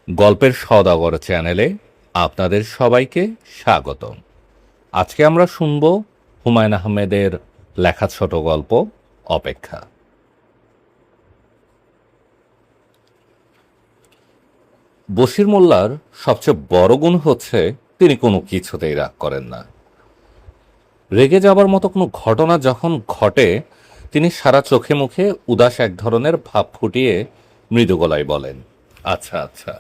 গল্পের সওদাগর চ্যানেলে আপনাদের সবাইকে স্বাগতম। আজকে আমরা শুনব হুমায়ুন আহমেদের লেখা ছোট গল্প অপেক্ষা। বশির মোল্লার সবচেয়ে বড় গুণ হচ্ছে তিনি কোনো কিছুতেই রাগ করেন না। রেগে যাবার মতো কোনো ঘটনা যখন ঘটে তিনি সারা চোখে মুখে উদাস এক ধরনের ভাব ফুটিয়ে মৃদু গলায় বলেন, আচ্ছা আচ্ছা।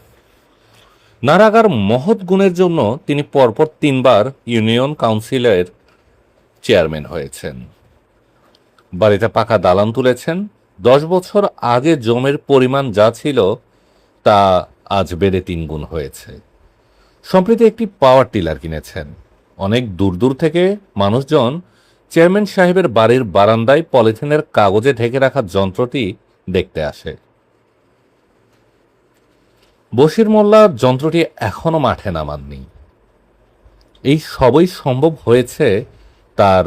নারাগার মহৎ গুণের জন্য তিনি পরপর 3বার ইউনিয়ন কাউন্সিলের চেয়ারম্যান হয়েছেন, বাড়িতে পাকা দালান তুলেছেন। 10 বছর আগে জমির পরিমাণ যা ছিল তা আজ বেড়ে 3 গুণ হয়েছে। সম্প্রতি একটি পাওয়ার টিলার কিনেছেন। অনেক দূর দূর থেকে মানুষজন চেয়ারম্যান সাহেবের বাড়ির বারান্দায় পলিথিনের কাগজে ঢেকে রাখা যন্ত্রটি দেখতে আসে। বশির মোল্লার যন্ত্রটি এখনো মাঠে নামাননি। এই সবই সম্ভব হয়েছে তার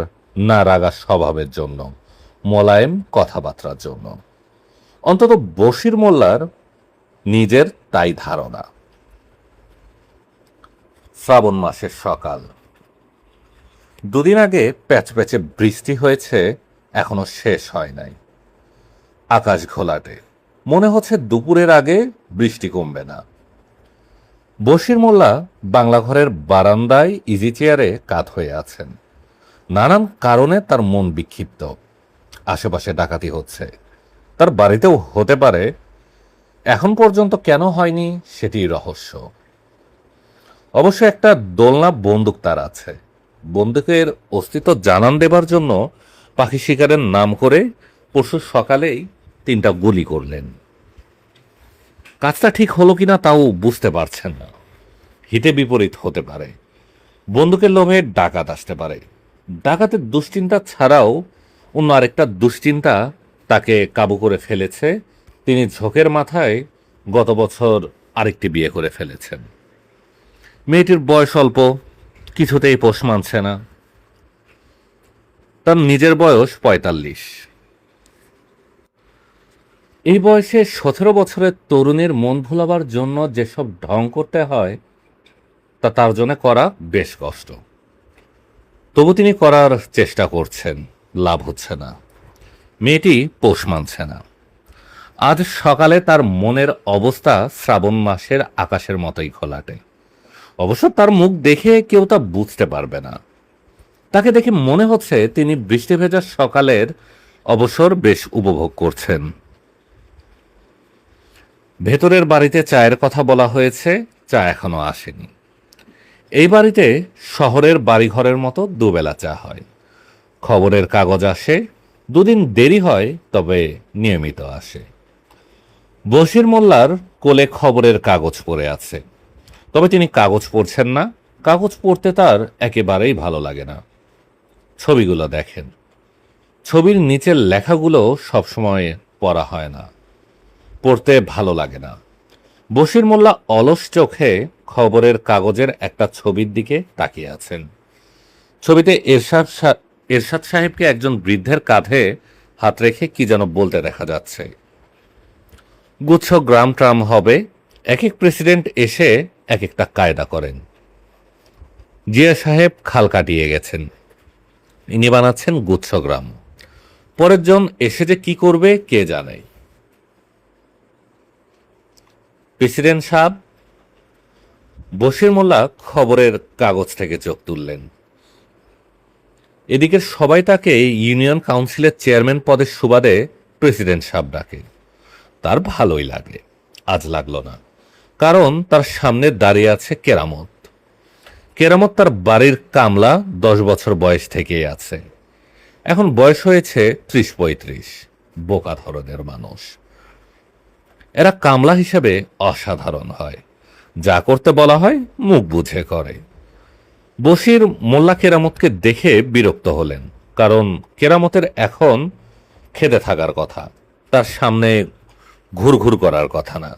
নারাগা স্বভাবের জন্য, মোলায়েম কথাবার্তার জন্য। অন্তত বশির মোল্লার নিজের তাই ধারণা। শ্রাবণ মাসের সকাল। দুদিন আগে প্যাচপ্যাচে বৃষ্টি হয়েছে, এখনো শেষ হয় নাই। আকাশ ঘোলাটে, মনে হচ্ছে দুপুরের আগে বৃষ্টি কমবে না। বশির মোল্লা বাংলা ঘরের বারান্দায় ইজি চেয়ারে কাত হয়ে আছেন। নানান কারণে তার মন বিক্ষিপ্ত। আশেপাশে ডাকাতি হচ্ছে, তার বাড়িতেও হতে পারে। এখন পর্যন্ত কেন হয়নি সেটি রহস্য। অবশ্য একটা দোলনা বন্দুক তার আছে। বন্দুকের অস্তিত্ব জানান দেবার জন্য পাখি শিকারের নাম করে পরশু সকালেই 3টা গুলি করলেন। কাজটা ঠিক হলো কিনা তাও বুঝতে পারছেন না। হিতে বিপরীত হতে পারে। বন্দুকের লোভে ডাকাত আসতে পারে। ডাকাতের দুশ্চিন্তা ছাড়াও অন্য আরেকটা দুশ্চিন্তা তাকে কাবু করে ফেলেছে। তিনি ঝোঁকের মাথায় গত বছর আরেকটি বিয়ে করে ফেলেছেন। মেয়েটির বয়স অল্প, কিছুতেই পোষ মানছে না। তার নিজের বয়স 45। এই বয়সে 17 বছরের তরুণীর মন ভোলাবার জন্য যেসব ঢং করতে হয় তা তার জন্য করা বেশ কষ্ট। তবু তিনি করার চেষ্টা করছেন, লাভ হচ্ছে না। মেয়েটি পোষ মানছে না। আজ সকালে তার মনের অবস্থা শ্রাবণ মাসের আকাশের মতোই ঘোলাটে। অবশ্য তার মুখ দেখে কেউ তা বুঝতে পারবে না। তাকে দেখে মনে হচ্ছে তিনি বৃষ্টি ভেজা সকালের অবসর বেশ উপভোগ করছেন। ভেতরের বাড়িতে চায়ের কথা বলা হয়েছে, চা এখনো আসেনি। এই বাড়িতে শহরের বাড়িঘরের মতো দুবেলা চা হয়। খবরের কাগজ আসে, 2 দিন দেরি হয়, তবে নিয়মিত আসে। বশির মোল্লার কোলে খবরের কাগজ পড়ে আছে, তবে তিনি কাগজ পড়ছেন না। কাগজ পড়তে তার একেবারেই ভালো লাগে না। ছবিগুলো দেখেন। ছবির নিচের লেখাগুলো সবসময় পড়া হয় না, পড়তে ভালো লাগে না। বশির মোল্লা অলস চোখে খবরের কাগজের একটা ছবির দিকে তাকিয়ে আছেন। ছবিতে এরশাদ সাহেবকে একজন বৃদ্ধের কাঁধে হাত রেখে কি যেন বলতে দেখা যাচ্ছে। গুচ্ছ গ্রাম ট্রাম হবে। এক এক প্রেসিডেন্ট এসে এক একটা কায়দা করেন। জিয়া সাহেব খাল কাটিয়ে গেছেন, ইনি বানাচ্ছেন গুচ্ছগ্রাম। পরের জন এসে যে কি করবে কে জানে। প্রেসিডেন্ট সাহেব। বশির মোল্লা খবরের কাগজ থেকে চোখ তুললেন। এদিকে সবাই তাকে ইউনিয়ন কাউন্সিলের চেয়ারম্যান পদের সুবাদে প্রেসিডেন্ট সাহেব ডাকে। তার ভালোই লাগে। আজ লাগলো না, কারণ তার সামনে দাঁড়িয়ে আছে কেরামত। কেরামত তার বাড়ির কামলা, 10 বছর বয়স থেকেই আছে। এখন বয়স হয়েছে 30-35। বোকা ধরনের মানুষ। এরা কামলা হিসেবে অসাধারণ হয়। যা করতে বলা হয় মুখ বুঝে করে। বশির মোল্লা কেরামতকে দেখে বিরক্ত হলেন, কারণ কেরামতের এখন খেতে থাকার কথা, তার সামনে ঘুরঘুর করার কথা না।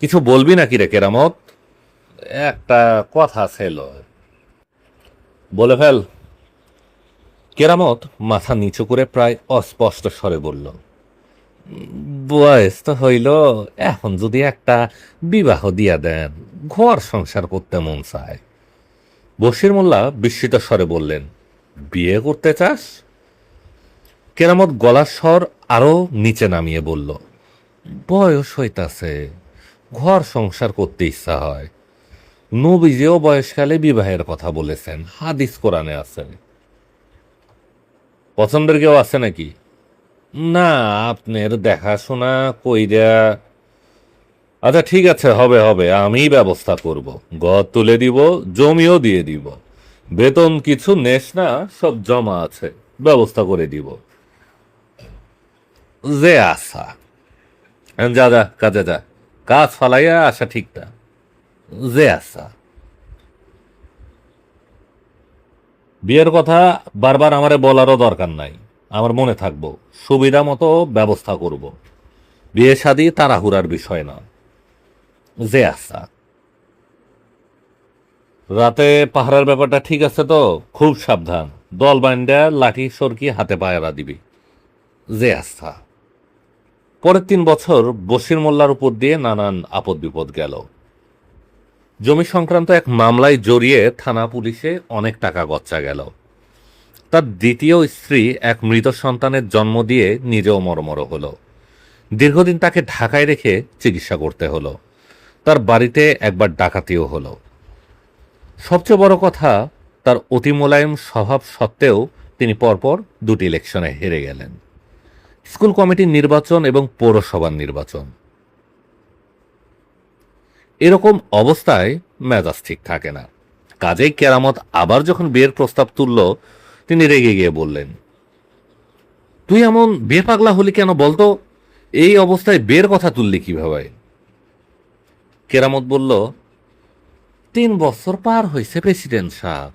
কিছু বলবি নাকি রে কেরামত? একটা কথা ছিল। বলে ফেল। কেরামত মাথা নিচু করে প্রায় অস্পষ্ট স্বরে বলল, বয়স তো হইল, এখন যদি একটা বিবাহ দিয়া দেন, ঘর সংসার করতে মন চায়। বশির মোল্লা বিস্মিত স্বরে বললেন, বিয়ে করতে চাস? কেরামত গলার স্বর আরো নিচে নামিয়ে বলল, বয়স হইতাছে, ঘর সংসার করতে ইচ্ছা হয়। নবীজিও বয়সকালে বিবাহের কথা বলেছেন, হাদিস কোরআনে আছে। পছন্দের কেউ আছে নাকি? না, আপনার দেখাশোনা কইরা। আচ্ছা ঠিক আছে, হবে হবে, আমিই ব্যবস্থা করব। ঘর তুলে দিব, জমিও দিয়ে দিব। বেতন কিছু নেস না, সব জমা আছে, ব্যবস্থা করে দিব। যে আশা, যা যা কাজে যা, কাজ ফালাইয়া আসা ঠিক না। যে আশা, বিয়ের কথা বারবার আমারে বলারও দরকার নাই, আমার মনে থাকবো। সুবিধা মতো ব্যবস্থা করব। বিয়ে শাদী তাড়াহুড়ার বিষয় না। যে আশা, রাতে পাহারার ব্যাপারটা ঠিক আছে তো? খুব সাবধান, দল বাইন্ডা লাঠি সরকি হাতে পায়রা দিবি। যে আস্থা। পরের 3 বছর বশির মোল্লার উপর দিয়ে নানান আপদ বিপদ গেল। জমি সংক্রান্ত এক মামলায় জড়িয়ে থানা পুলিশে অনেক টাকা গচ্চা গেল। তার দ্বিতীয় স্ত্রী এক মৃত সন্তানের জন্ম দিয়ে নিজেও মরমর হলো। দীর্ঘদিন তাকে ঢাকায় রেখে চিকিৎসা করতে হলো। তার বাড়িতে একবার ডাকাতিও হলো। সবচেয়ে বড় কথা, তার অতি মোলায়েম স্বভাব সত্ত্বেও তিনি পরপর 2টি ইলেকশনে হেরে গেলেন, স্কুল কমিটির নির্বাচন এবং পৌরসভার নির্বাচন। এরকম অবস্থায় মেজাজ ঠিক থাকে না। কাজেই কেরামত আবার যখন বিয়ের প্রস্তাব তুলল, তিনি রেগে গিয়ে বললেন, তুই এমন বিয়ে পাগলা হলি কেন বলতো? এই অবস্থায় বিয়ের কথা তুললি কিভাবে? কেরামত বলল, 3 বছর পার হয়েছে প্রেসিডেন্ট সাহেব,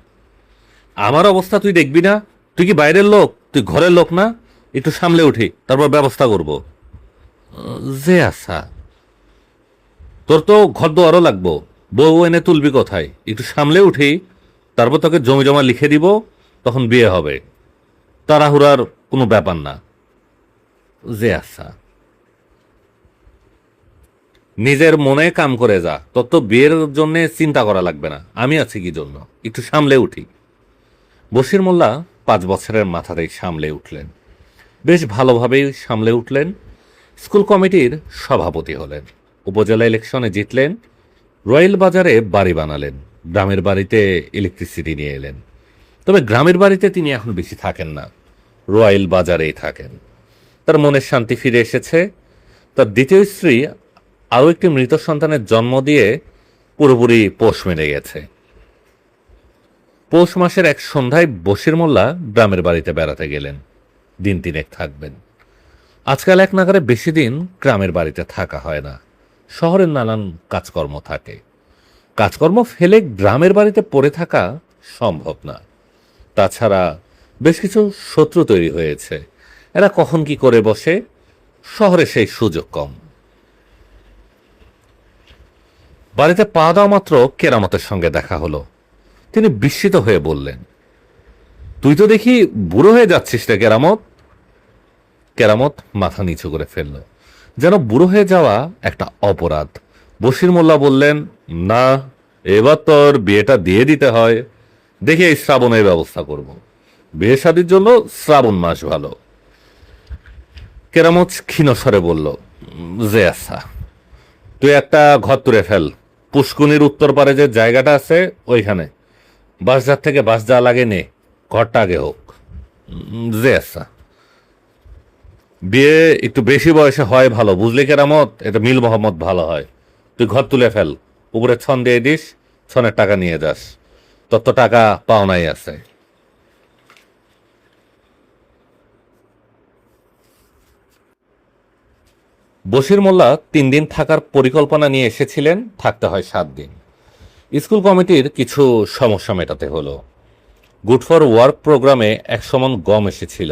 আমার অবস্থা তুই দেখবি না? তুই কি বাইরের লোক? তুই ঘরের লোক না? একটু সামলে উঠি, তারপর ব্যবস্থা করব। যে আচ্ছা, তোর তো ঘর দোয়ারও লাগবো, বউ এনে তুলবি কোথায়? একটু সামলে উঠি, তারপর তোকে জমি জমা লিখে দিব, তখন বিয়ে হবে। তাড়াহুড়ার কোনো ব্যাপার না। যে আচ্ছা, নিজের মনে কাম করে যা, তোর তো বিয়ের জন্য চিন্তা করা লাগবে না, আমি আছি কি জন্য। একটু সামলে উঠি। বশির মোল্লা 5 বছরের মাথাতেই সামলে উঠলেন, বেশ ভালোভাবেই সামলে উঠলেন। স্কুল কমিটির সভাপতি হলেন, উপজেলা ইলেকশনে জিতলেন, রয়্যাল বাজারে বাড়ি বানালেন, গ্রামের বাড়িতে ইলেকট্রিসিটি নিয়ে এলেন। তবে গ্রামের বাড়িতে তিনি এখন বেশি থাকেন না, রয়্যাল বাজারেই থাকেন। তার মনের শান্তি ফিরে এসেছে। তার দ্বিতীয় স্ত্রী আরও একটি মৃত সন্তানের জন্ম দিয়ে পুরোপুরি পোষ মেরে গেছে। পৌষ মাসের এক সন্ধ্যায় বশির মোল্লা গ্রামের বাড়িতে বেড়াতে গেলেন, দিন 3 থাকবেন। আজকাল এক নাগারে বেশি দিন গ্রামের বাড়িতে থাকা হয় না, শহরের নানান কাজকর্ম থাকে। কাজকর্ম ফেলে গ্রামের বাড়িতে পড়ে থাকা সম্ভব না। তাছাড়া বেশ কিছু শত্রু তৈরি হয়েছে, এরা কখন কি করে বসে, শহরে সেই সুযোগ কম। বাড়িতে পা দেওয়া মাত্র কেরামতের সঙ্গে দেখা হলো। তিনি বিস্মিত হয়ে বললেন, তুই তো দেখি বুড়ো হয়ে যাচ্ছিস রে কেরামত। কেরামত মাথা নিচু করে ফেলল, যেন বুড়ো হয়ে যাওয়া একটা অপরাধ। বশির মোল্লা বললেন, না, এবার তোর বিয়েটা দিয়ে দিতে হয়। দেখি এই শ্রাবণের ব্যবস্থা করব। বিয়ে শাদির জন্য শ্রাবণ মাস ভালো। কেরামত ক্ষীণস্বরে বলল, যে আচ্ছা, তুই একটা ঘর তুলে ফেল, পুষ্কুনির উত্তর পারে যে জায়গাটা আছে ওইখানে। বাসযার থেকে বাস যা লাগে নে, ঘরটা আগে হোক। যে আচ্ছা, বিয়ে একটু বেশি বয়সে হয় ভালো, বুঝলি কেরামত? এটা মিল মোহাম্মদ ভালো হয়। তুই ঘর তুলে ফেল, উপরে ছন দিয়ে দিস, ছনের টাকা নিয়ে যাস, তোর তো টাকা পাওনাই আছে। বশির মোল্লা 3 দিন থাকার পরিকল্পনা নিয়ে এসেছিলেন, থাকতে হয় 7 দিন। স্কুল কমিটির কিছু সমস্যা মেটাতে হলো। গুড ফর ওয়ার্ক প্রোগ্রামে 100 মণ গম এসেছিল,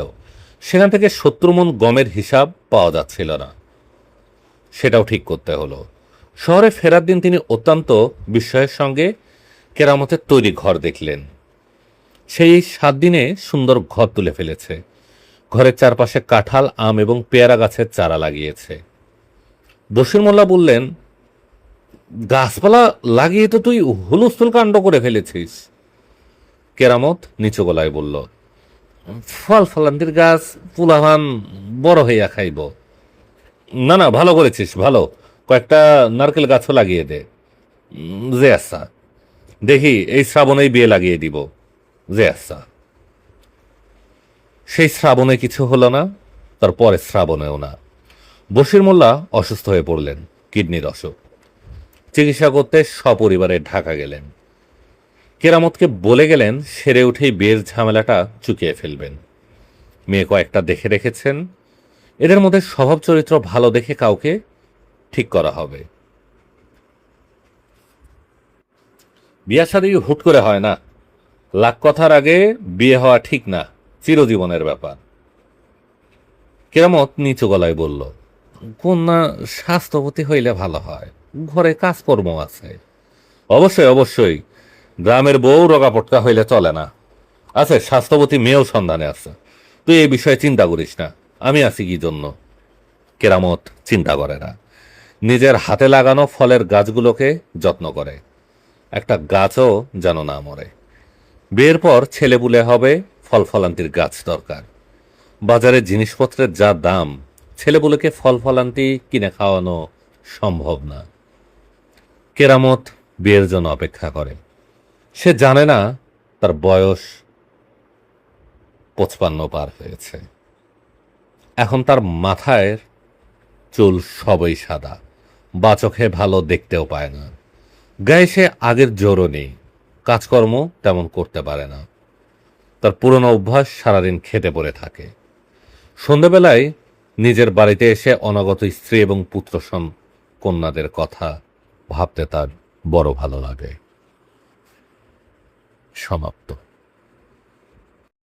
সেখান থেকে 70 মণ গমের হিসাব পাওয়া যাচ্ছিল না, সেটাও ঠিক করতে হলো। শহরে ফেরার দিন তিনি অত্যন্ত বিস্ময়ের সঙ্গে কেরামতের তৈরি ঘর দেখলেন। সেই 7 দিনে সুন্দর ঘর তুলে ফেলেছে। ঘরের চারপাশে কাঁঠাল, আম এবং পেয়ারা গাছের চারা লাগিয়েছে। বশির মোল্লা বললেন, গাছপালা লাগিয়ে তো তুই হুলস্থুল কাণ্ড করে ফেলেছিস। কেরামত নিচু গলায় বলল, ফল ফলান্তির গাছ পুলাহান বড় হইয়া খাইব। না না, ভালো করেছিস, ভালো, কয়েকটা নারকেল গাছও লাগিয়ে দে। যে আচ্ছা, দেখি এই শ্রাবণেই বিয়ে লাগিয়ে দিব। যে আচ্ছা। সেই শ্রাবণে কিছু হলো না, তারপরে শ্রাবণেও না। বশির মোল্লা অসুস্থ হয়ে পড়লেন, কিডনির অসুখ। চিকিৎসা করতে সপরিবারে ঢাকা গেলেন। কেরামতকে বলে গেলেন সেরে উঠেই বিয়ের ঝামেলাটা চুকিয়ে ফেলবেন। মেয়ে কয়েকটা দেখে রেখেছেন, এদের মধ্যে স্বভাব চরিত্র ভালো দেখে কাউকে ঠিক করা হবে। বিয়া শাদী হুট করে হয় না, লাখ কথার আগে বিয়ে হওয়া ঠিক না, চিরজীবনের ব্যাপার। কেরামত নিচু গলায় বলল, কন্যা স্বাস্থ্যবতী হইলে ভালো হয়, ঘরে কাজকর্ম আছে। অবশ্যই অবশ্যই, গ্রামের বউ রোগাপটকা হইলে চলে না। আছে, স্বাস্থ্যবতী মেয়েও সন্ধানে আছে, তুই এই বিষয়ে চিন্তা করিস না, আমি আছি কি জন্য। কেরামত চিন্তা করে না, নিজের হাতে লাগানো ফলের গাছগুলোকে যত্ন করে, একটা গাছও যেন না মরে। বিয়ের পর ছেলেপুলে হবে, ফল ফলান্তির গাছ দরকার। বাজারে জিনিসপত্রের যা দাম, ছেলেপুলেকে ফল ফলান্তি কিনে খাওয়ানো সম্ভব না। কেরামত বিয়ের জন্য অপেক্ষা করে। সে জানে না তার বয়স 55 পার হয়েছে। এখন তার মাথায় চুল সবই সাদা, বা চোখে ভালো দেখতেও পায় না। গায়ে সে আগের জোরও নেই, কাজকর্ম তেমন করতে পারে না। তার পুরনো অভ্যাস সারাদিন খেতে পড়ে থাকে। সন্ধ্যাবেলায় নিজের বাড়িতে এসে অনাগত স্ত্রী এবং পুত্র কন্যাদের কথা ভাবতে তার বড় ভালো লাগে। সমাপ্ত।